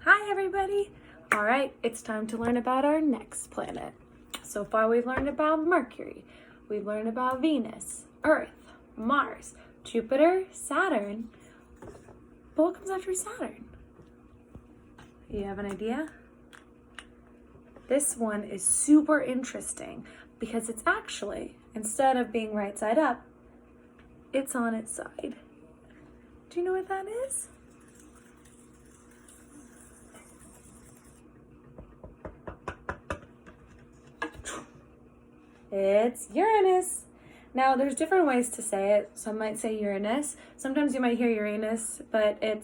Hi everybody! Alright, it's time to learn about our next planet. So far we've learned about Mercury, we've learned about Venus, Earth, Mars, Jupiter, Saturn. But what comes after Saturn? You have an idea? This one is super interesting because it's actually, instead of being right side up, it's on its side. Do you know what that is? It's Uranus. Now, there's different ways to say it. Some might say Uranus. Sometimes you might hear Uranus, but I'm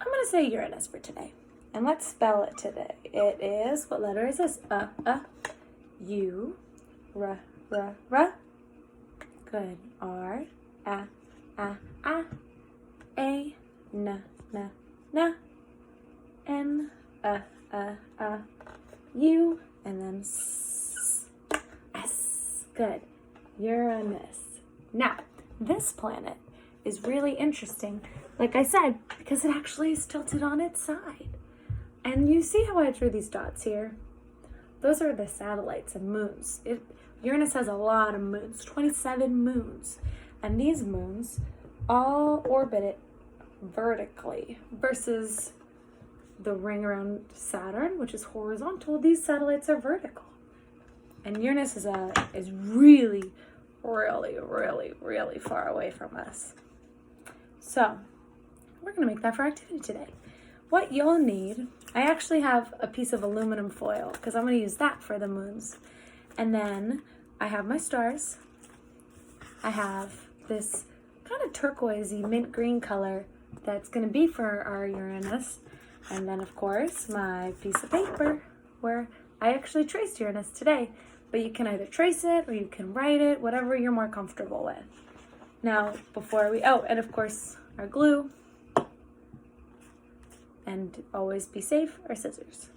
going to say Uranus for today. And let's spell it today. It is, what letter is this? U, R, R, R. Good. R, A, A, N, N, N, U, and then S. Good. Uranus. Now, this planet is really interesting, like I said, because it actually is tilted on its side. And you see how I drew these dots here? Those are the satellites and moons. Uranus has a lot of moons, 27 moons. And these moons all orbit it vertically versus the ring around Saturn, which is horizontal. These satellites are vertical. And Uranus is really, really, really, really far away from us. So we're going to make that for our activity today. What you'll need, I actually have a piece of aluminum foil because I'm going to use that for the moons. And then I have my stars. I have this kind of turquoisey mint green color that's going to be for our Uranus. And then, of course, my piece of paper where I actually traced Uranus today. But you can either trace it or you can write it, whatever you're more comfortable with. Now, and of course, our glue. And always be safe, our scissors.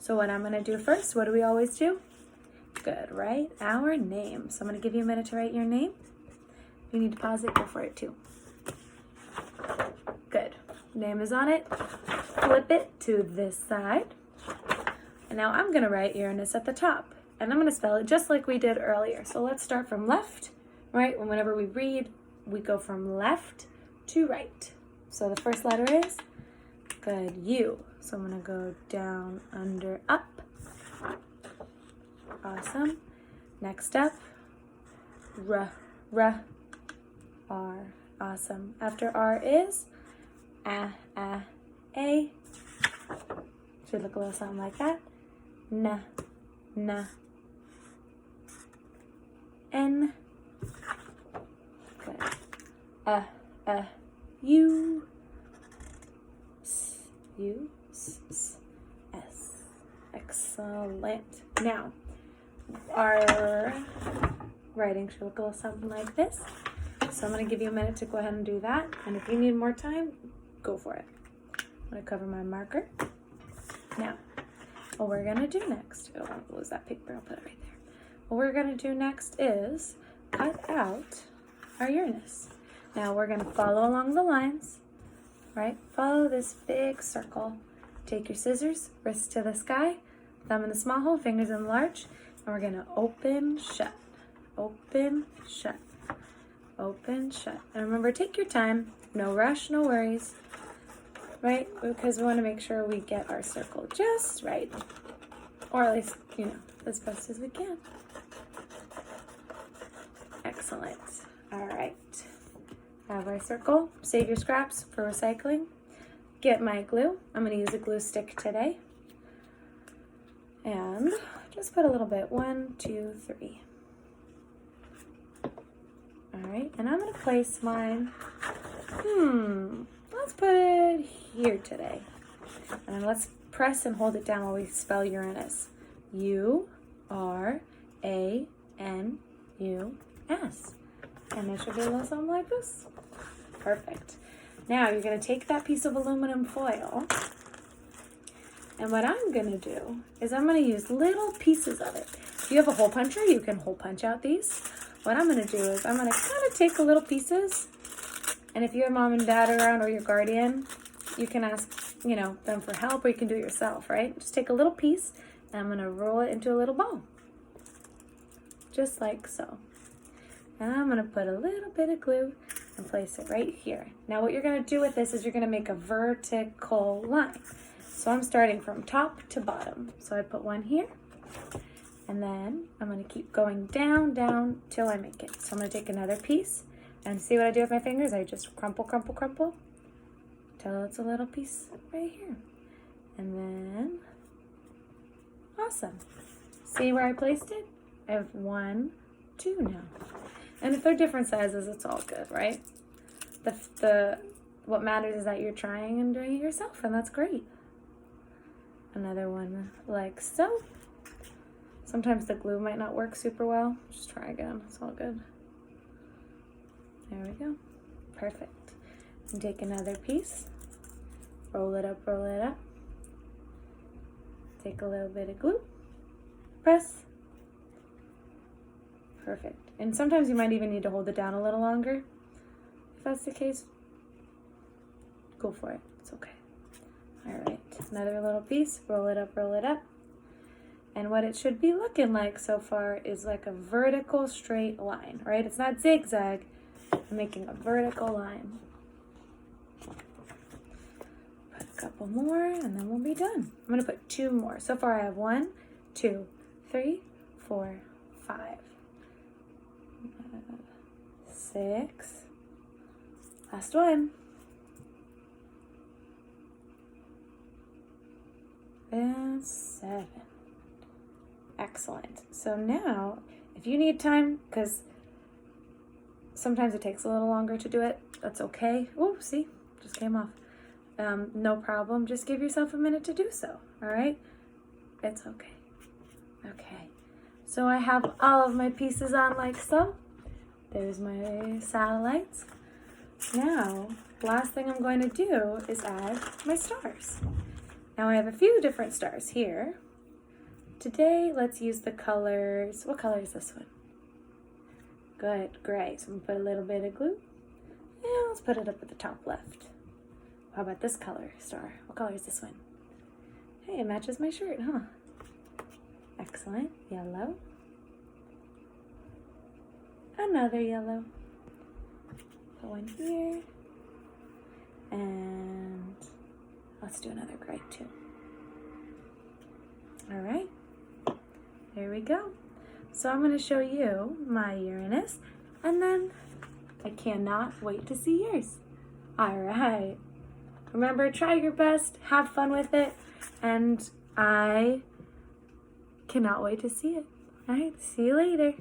So what I'm going to do first, what do we always do? Good, write our name. So I'm going to give you a minute to write your name. If you need to pause it, go for it too. Good. Name is on it. Flip it to this side. And now I'm going to write Uranus at the top. And I'm going to spell it just like we did earlier. So let's start from left, right? Whenever we read, we go from left to right. So the first letter is good, U. So I'm going to go down, under, up. Awesome. Next up, R, R, R. Awesome. After R is A. Should look a little something like that. N, N. Good. U. S. Excellent. Now, our writing should look a little something like this. So I'm going to give you a minute to go ahead and do that. And if you need more time, go for it. I'm going to cover my marker. Now, what we're going to do next, I don't want to lose that paper, I'll put it right there. What we're going to do next is cut out our Uranus. Now we're going to follow along the lines, right? Follow this big circle. Take your scissors, wrist to the sky, thumb in the small hole, fingers in the large, and we're going to open, shut, open, shut, open, shut. And remember, take your time, no rush, no worries, right? Because we want to make sure we get our circle just right, or at least, as best as we can. Excellent. All right. Have our circle. Save your scraps for recycling. Get my glue. I'm going to use a glue stick today. And just put a little bit. 1, 2, 3. All right. And I'm going to place mine. Let's put it here today. And let's press and hold it down while we spell Uranus. Uranus. And it should be a little something like this. Perfect. Now you're going to take that piece of aluminum foil, and what I'm going to do is I'm going to use little pieces of it. If you have a hole puncher, you can hole punch out these. What I'm going to do is I'm going to kind of take the little pieces, and if you have mom and dad around or your guardian, you can ask them for help, or you can do it yourself, right? Just take a little piece and I'm gonna roll it into a little ball. Just like so. And I'm gonna put a little bit of glue and place it right here. Now what you're gonna do with this is you're gonna make a vertical line. So I'm starting from top to bottom. So I put one here, and then I'm gonna keep going down, down till I make it. So I'm gonna take another piece, and see what I do with my fingers? I just crumple, crumple, crumple, till it's a little piece right here. And then, awesome. See where I placed it? I have 1, 2 now. And if they're different sizes, it's all good, right? What matters is that you're trying and doing it yourself, and that's great. Another one like so. Sometimes the glue might not work super well. Just try again, it's all good. There we go, perfect. And take another piece, roll it up, roll it up. Take a little bit of glue, press. Perfect. And sometimes you might even need to hold it down a little longer. If that's the case, go for it. It's okay. All right, another little piece, roll it up, roll it up. And what it should be looking like so far is like a vertical straight line, right? It's not zigzag. I'm making a vertical line. Put a couple more and then we'll be done. I'm gonna put 2 more. So far I have 1, 2, 3, 4, 5. 6. Last one. And 7. Excellent. So now, if you need time, because sometimes it takes a little longer to do it, that's okay. Oh, see, just came off. No problem. Just give yourself a minute to do so, all right? It's okay. Okay. So I have all of my pieces on like so. There's my satellites. Now, last thing I'm going to do is add my stars. Now I have a few different stars here. Today, let's use the colors. What color is this one? Good, gray. So I'm gonna put a little bit of glue. And let's put it up at the top left. How about this color star? What color is this one? Hey, it matches my shirt, huh? Excellent. Yellow. Another yellow. Put one here. And let's do another gray too. All right. There we go. So I'm going to show you my Uranus, and then I cannot wait to see yours. All right. Remember, try your best, have fun with it, and I cannot wait to see it. All right, see you later.